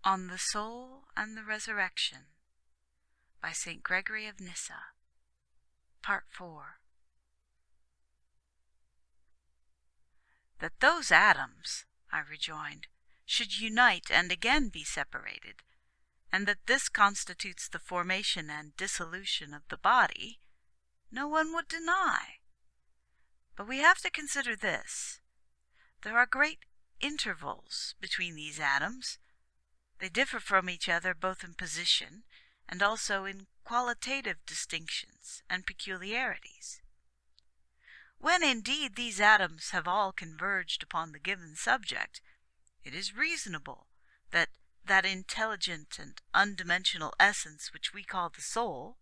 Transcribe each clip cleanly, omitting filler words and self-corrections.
On the Soul and the Resurrection by Saint Gregory of Nyssa, Part 4. That those atoms, I rejoined, should unite and again be separated, and that this constitutes the formation and dissolution of the body, no one would deny. But we have to consider this. There are great intervals between these atoms. They differ from each other both in position and also in qualitative distinctions and peculiarities. When indeed these atoms have all converged upon the given subject, it is reasonable that that intelligent and undimensional essence which we call the soul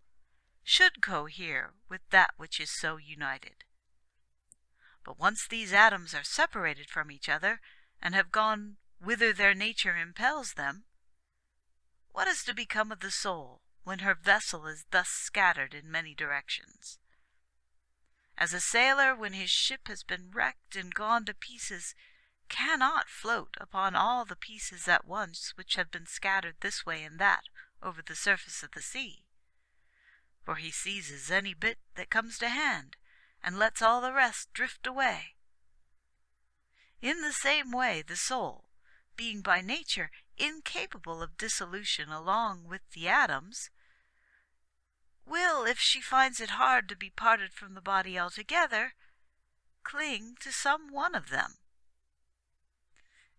should cohere with that which is so united. But once these atoms are separated from each other and have gone whither their nature impels them, what is to become of the soul when her vessel is thus scattered in many directions? As a sailor, when his ship has been wrecked and gone to pieces, cannot float upon all the pieces at once which have been scattered this way and that over the surface of the sea, for he seizes any bit that comes to hand and lets all the rest drift away. In the same way the soul, being by nature incapable of dissolution along with the atoms, will, if she finds it hard to be parted from the body altogether, cling to some one of them.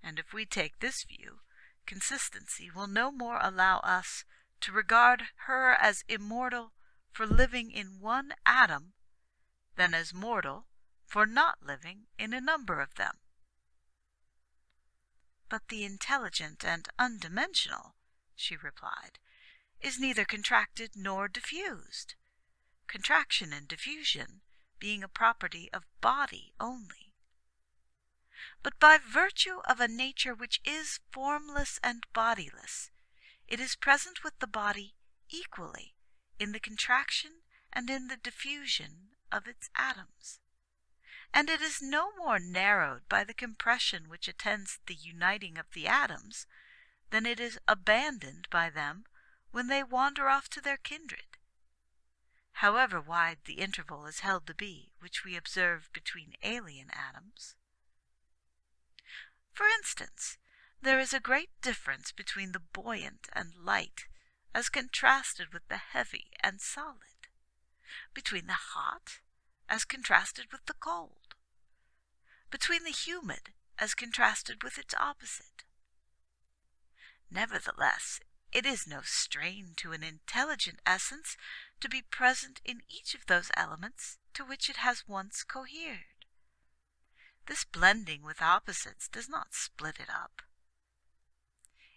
And if we take this view, consistency will no more allow us to regard her as immortal for living in one atom than as mortal for not living in a number of them. But the intelligent and undimensional, she replied, is neither contracted nor diffused, contraction and diffusion being a property of body only. But by virtue of a nature which is formless and bodiless, it is present with the body equally in the contraction and in the diffusion of its atoms. And it is no more narrowed by the compression which attends the uniting of the atoms than it is abandoned by them when they wander off to their kindred, however wide the interval is held to be which we observe between alien atoms. For instance, there is a great difference between the buoyant and light as contrasted with the heavy and solid, between the hot as contrasted with the cold, between the humid as contrasted with its opposite. Nevertheless, it is no strain to an intelligent essence to be present in each of those elements to which it has once cohered. This blending with opposites does not split it up.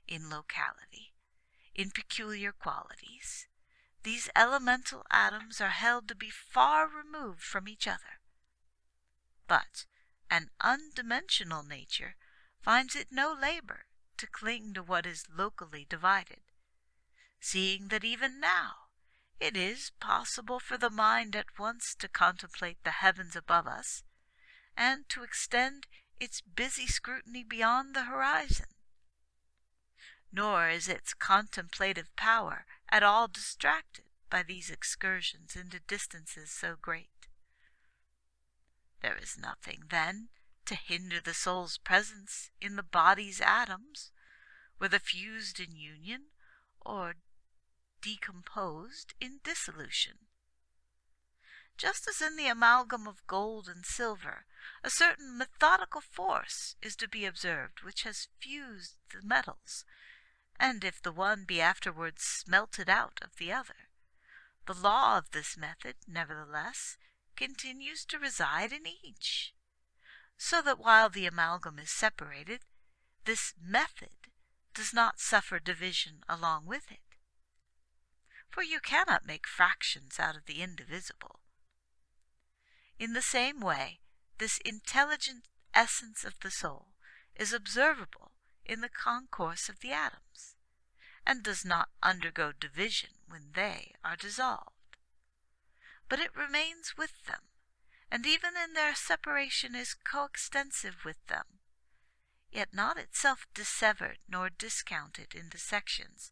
In locality, in peculiar qualities, these elemental atoms are held to be far removed from each other. But an undimensional nature finds it no labor to cling to what is locally divided, seeing that even now it is possible for the mind at once to contemplate the heavens above us, and to extend its busy scrutiny beyond the horizon. Nor is its contemplative power at all distracted by these excursions into distances so great. There is nothing, then, to hinder the soul's presence in the body's atoms, whether fused in union or decomposed in dissolution. Just as in the amalgam of gold and silver, a certain methodical force is to be observed which has fused the metals, and if the one be afterwards smelted out of the other, the law of this method, nevertheless, continues to reside in each, so that while the amalgam is separated, this method does not suffer division along with it. For you cannot make fractions out of the indivisible. In the same way, this intelligent essence of the soul is observable in the concourse of the atoms, and does not undergo division when they are dissolved. But it remains with them, and even in their separation is coextensive with them, yet not itself dissevered nor discounted into sections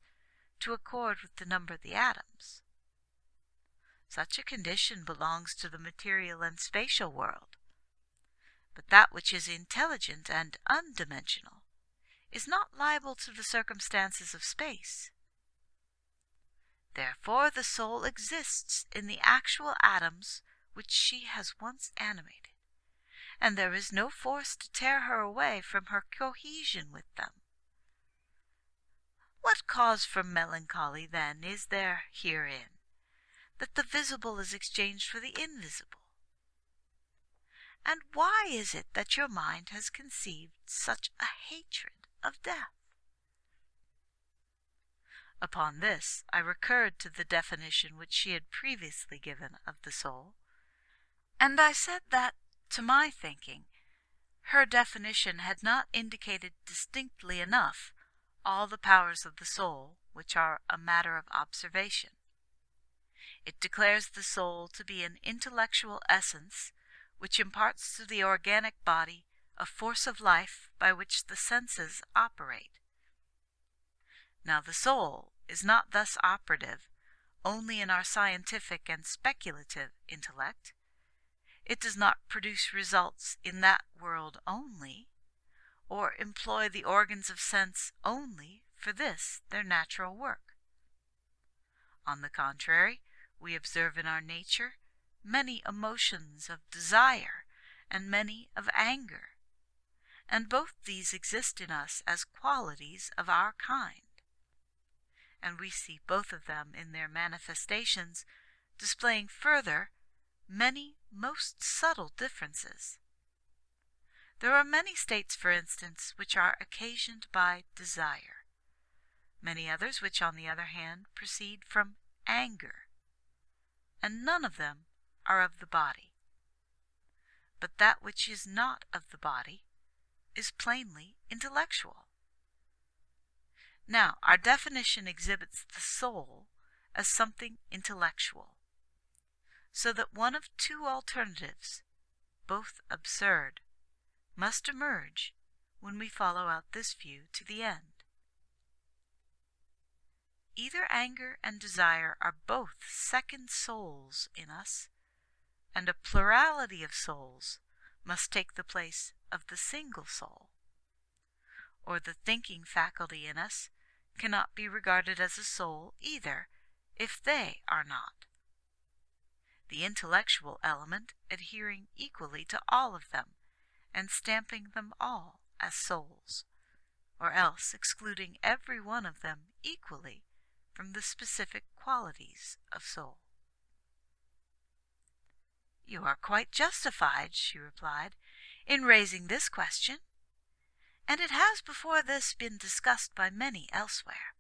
to accord with the number of the atoms. Such a condition belongs to the material and spatial world, but that which is intelligent and undimensional is not liable to the circumstances of space. Therefore the soul exists in the actual atoms which she has once animated, and there is no force to tear her away from her cohesion with them. What cause for melancholy, then, is there herein, that the visible is exchanged for the invisible? And why is it that your mind has conceived such a hatred of death? Upon this I recurred to the definition which she had previously given of the soul, and I said that, to my thinking, her definition had not indicated distinctly enough all the powers of the soul which are a matter of observation. It declares the soul to be an intellectual essence which imparts to the organic body a force of life by which the senses operate. Now the soul is not thus operative only in our scientific and speculative intellect. It does not produce results in that world only, or employ the organs of sense only for this their natural work. On the contrary, we observe in our nature many emotions of desire and many of anger, and both these exist in us as qualities of our kind, and we see both of them in their manifestations displaying further many most subtle differences. There are many states, for instance, which are occasioned by desire, many others which, on the other hand, proceed from anger, and none of them are of the body. But that which is not of the body is plainly intellectual. Now, our definition exhibits the soul as something intellectual, so that one of two alternatives, both absurd, must emerge when we follow out this view to the end. Either anger and desire are both second souls in us, and a plurality of souls must take the place of the single soul, or the thinking faculty in us cannot be regarded as a soul either, if they are not, the intellectual element adhering equally to all of them, and stamping them all as souls, or else excluding every one of them equally from the specific qualities of soul. "You are quite justified," she replied, "in raising this question, and it has before this been discussed by many elsewhere,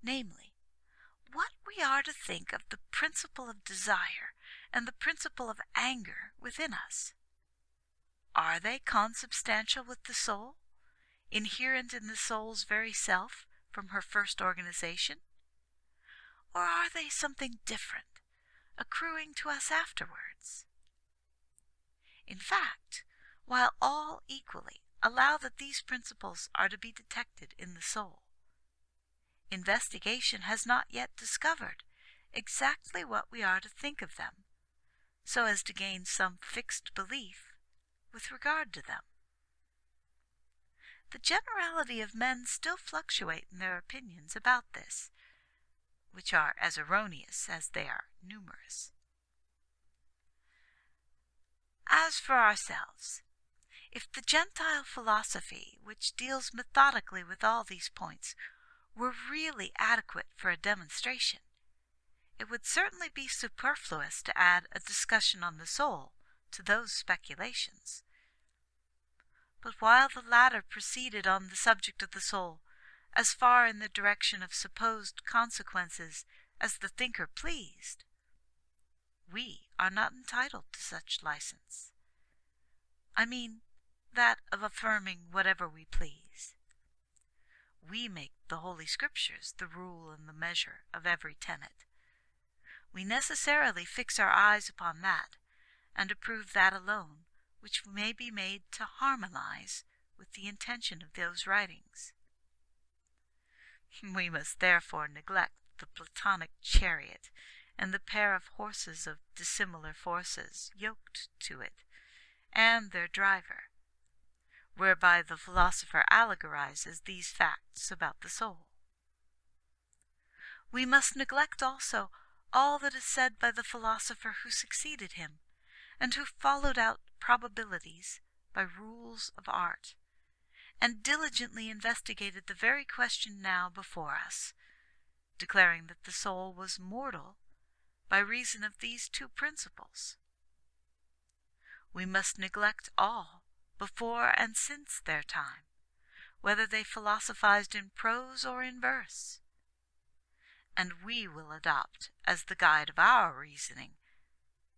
namely, what we are to think of the principle of desire and the principle of anger within us. Are they consubstantial with the soul, inherent in the soul's very self from her first organization, or are they something different, accruing to us afterwards? In fact, while all equally allow that these principles are to be detected in the soul, investigation has not yet discovered exactly what we are to think of them, so as to gain some fixed belief with regard to them. The generality of men still fluctuate in their opinions about this, which are as erroneous as they are numerous. As for ourselves, if the Gentile philosophy, which deals methodically with all these points, were really adequate for a demonstration, it would certainly be superfluous to add a discussion on the soul to those speculations. But while the latter proceeded on the subject of the soul as far in the direction of supposed consequences as the thinker pleased, we are not entitled to such license. I mean, that of affirming whatever we please. We make the Holy Scriptures the rule and the measure of every tenet. We necessarily fix our eyes upon that, and approve that alone which may be made to harmonize with the intention of those writings. We must therefore neglect the Platonic chariot and the pair of horses of dissimilar forces yoked to it, and their driver, whereby the philosopher allegorizes these facts about the soul. We must neglect also all that is said by the philosopher who succeeded him, and who followed out probabilities by rules of art, and diligently investigated the very question now before us, declaring that the soul was mortal by reason of these two principles. We must neglect all, before and since their time, whether they philosophized in prose or in verse, and we will adopt as the guide of our reasoning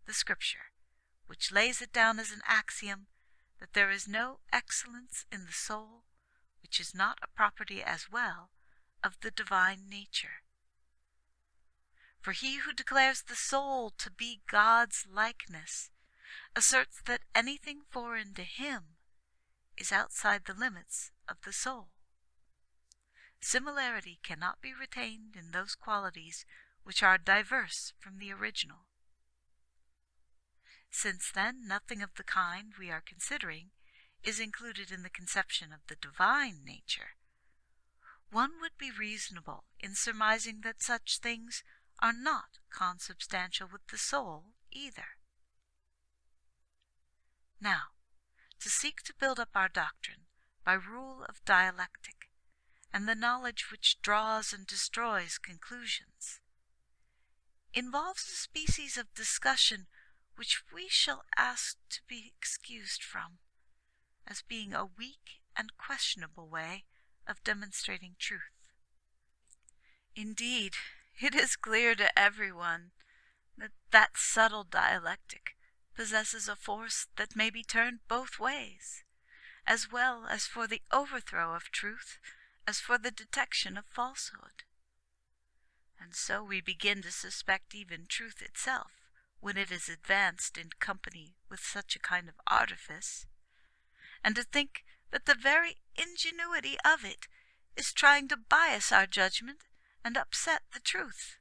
the Scripture, which lays it down as an axiom that there is no excellence in the soul which is not a property as well of the divine nature. For he who declares the soul to be God's likeness asserts that anything foreign to him is outside the limits of the soul. Similarity cannot be retained in those qualities which are diverse from the original. Since, then, nothing of the kind we are considering is included in the conception of the divine nature, one would be reasonable in surmising that such things are not consubstantial with the soul either. Now, to seek to build up our doctrine by rule of dialectic, and the knowledge which draws and destroys conclusions, involves a species of discussion which we shall ask to be excused from, as being a weak and questionable way of demonstrating truth. Indeed, it is clear to everyone that subtle dialectic possesses a force that may be turned both ways, as well as for the overthrow of truth as for the detection of falsehood. And so we begin to suspect even truth itself, when it is advanced in company with such a kind of artifice, and to think that the very ingenuity of it is trying to bias our judgment and upset the truth.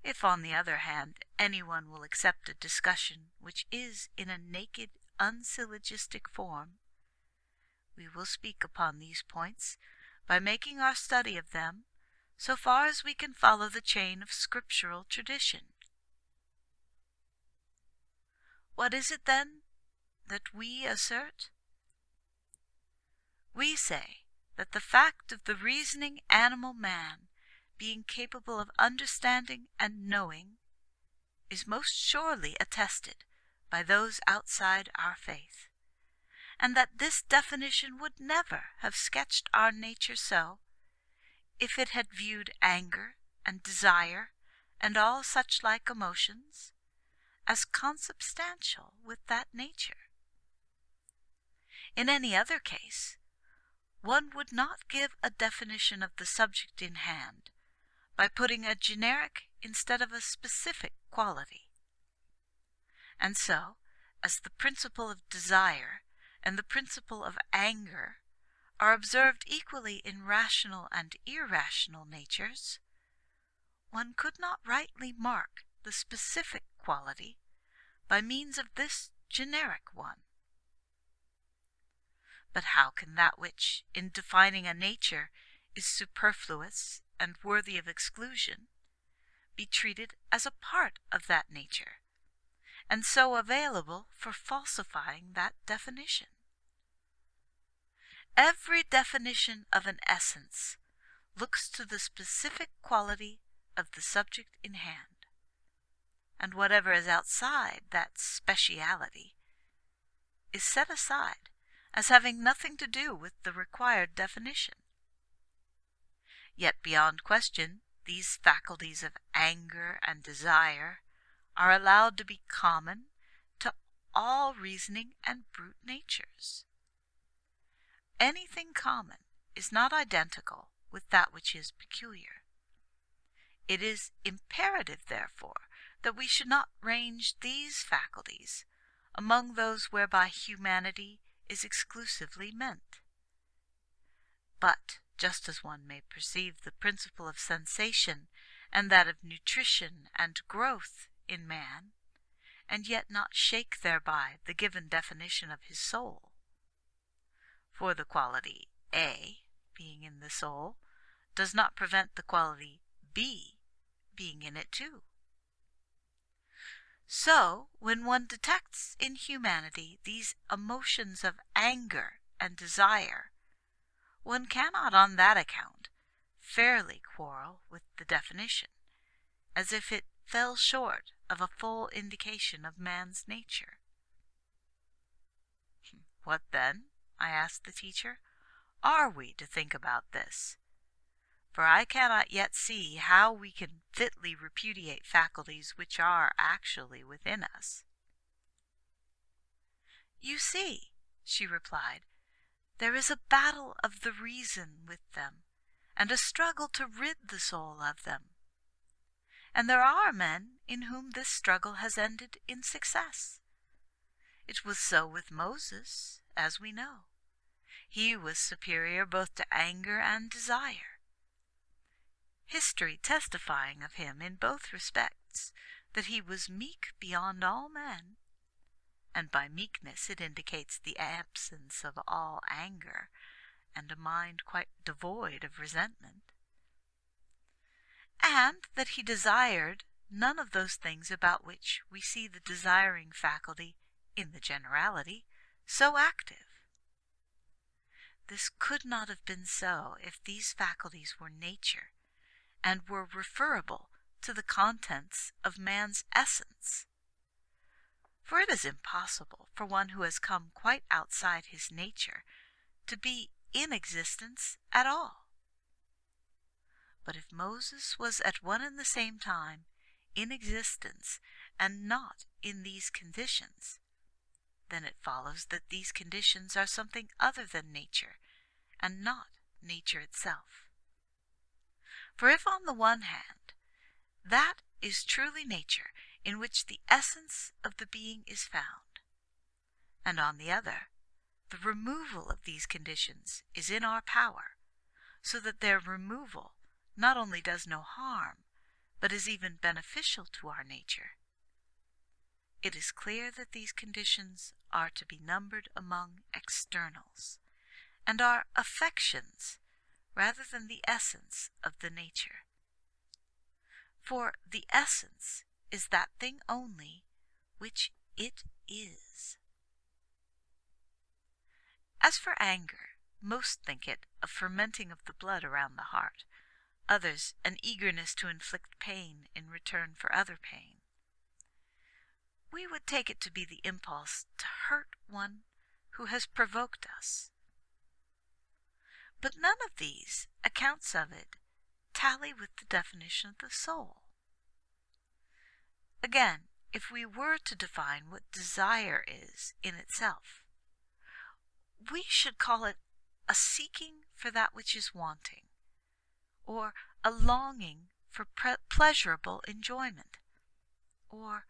If, on the other hand, anyone will accept a discussion which is in a naked, unsyllogistic form, we will speak upon these points by making our study of them so far as we can follow the chain of scriptural tradition. What is it, then, that we assert? We say that the fact of the reasoning animal man being capable of understanding and knowing is most surely attested by those outside our faith, and that this definition would never have sketched our nature so if it had viewed anger and desire and all such like emotions as consubstantial with that nature. In any other case, one would not give a definition of the subject in hand by putting a generic instead of a specific quality. And so, as the principle of desire and the principle of anger are observed equally in rational and irrational natures, one could not rightly mark the specific quality by means of this generic one. But how can that which, in defining a nature, is superfluous and worthy of exclusion, be treated as a part of that nature, and so available for falsifying that definition? Every definition of an essence looks to the specific quality of the subject in hand, and whatever is outside that speciality is set aside as having nothing to do with the required definition. Yet beyond question, these faculties of anger and desire are allowed to be common to all reasoning and brute natures. Anything common is not identical with that which is peculiar. It is imperative, therefore, that we should not range these faculties among those whereby humanity is exclusively meant. But just as one may perceive the principle of sensation and that of nutrition and growth in man, and yet not shake thereby the given definition of his soul, for the quality A being in the soul does not prevent the quality B being in it too. So, when one detects in humanity these emotions of anger and desire, one cannot on that account fairly quarrel with the definition, as if it fell short of a full indication of man's nature. What then, I asked the teacher, are we to think about this? For I cannot yet see how we can fitly repudiate faculties which are actually within us. You see, she replied, there is a battle of the reason with them, and a struggle to rid the soul of them. And there are men in whom this struggle has ended in success. It was so with Moses, as we know. He was superior both to anger and desire, history testifying of him in both respects that he was meek beyond all men, and by meekness it indicates the absence of all anger and a mind quite devoid of resentment, and that he desired none of those things about which we see the desiring faculty, in the generality, so active. This could not have been so if these faculties were nature, and were referable to the contents of man's essence. For it is impossible for one who has come quite outside his nature to be in existence at all. But if Moses was at one and the same time in existence and not in these conditions, then it follows that these conditions are something other than nature, and not nature itself. For if on the one hand, that is truly nature in which the essence of the being is found, and on the other, the removal of these conditions is in our power, so that their removal not only does no harm, but is even beneficial to our nature, it is clear that these conditions are to be numbered among externals, and are affections rather than the essence of the nature. For the essence is that thing only which it is. As for anger, most think it a fermenting of the blood around the heart, others an eagerness to inflict pain in return for other pain. We would take it to be the impulse to hurt one who has provoked us. But none of these accounts of it tally with the definition of the soul. Again, if we were to define what desire is in itself, we should call it a seeking for that which is wanting, or a longing for pleasurable enjoyment, or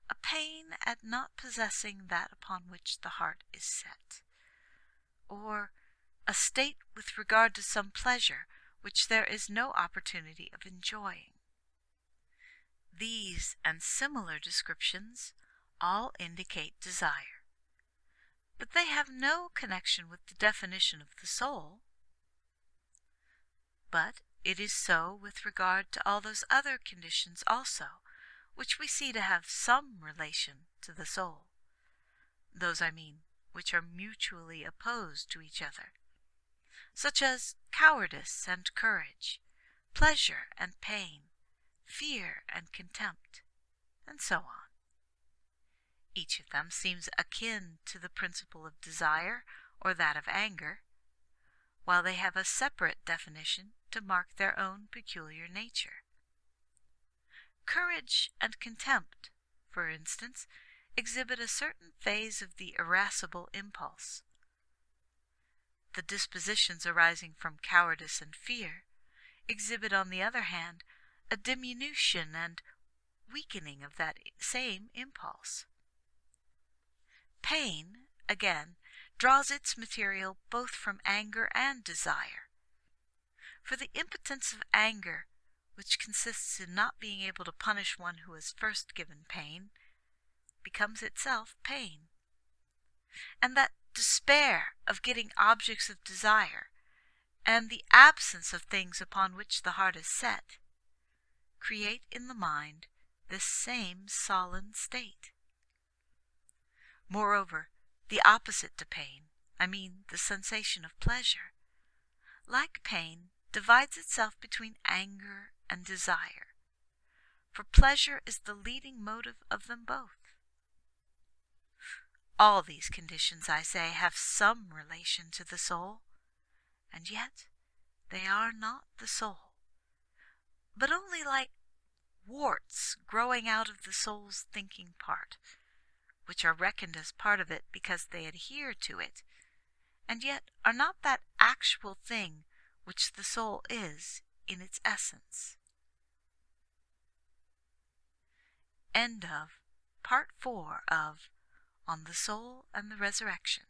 a pain at not possessing that upon which the heart is set, or a state with regard to some pleasure which there is no opportunity of enjoying. These and similar descriptions all indicate desire, but they have no connection with the definition of the soul. But it is so with regard to all those other conditions also, which we see to have some relation to the soul, those, I mean, which are mutually opposed to each other, such as cowardice and courage, pleasure and pain, fear and contempt, and so on. Each of them seems akin to the principle of desire or that of anger, while they have a separate definition to mark their own peculiar nature. Courage and contempt, for instance, exhibit a certain phase of the irascible impulse. The dispositions arising from cowardice and fear exhibit, on the other hand, a diminution and weakening of that same impulse. Pain, again, draws its material both from anger and desire. For the impotence of anger, which consists in not being able to punish one who has first given pain, becomes itself pain. And that despair of getting objects of desire, and the absence of things upon which the heart is set, create in the mind this same sullen state. Moreover, the opposite to pain, I mean the sensation of pleasure, like pain, divides itself between anger and desire, for pleasure is the leading motive of them both. All these conditions, I say, have some relation to the soul, and yet they are not the soul, but only like warts growing out of the soul's thinking part, which are reckoned as part of it because they adhere to it, and yet are not that actual thing which the soul is in its essence. End of Part 4 of On the Soul and the Resurrection.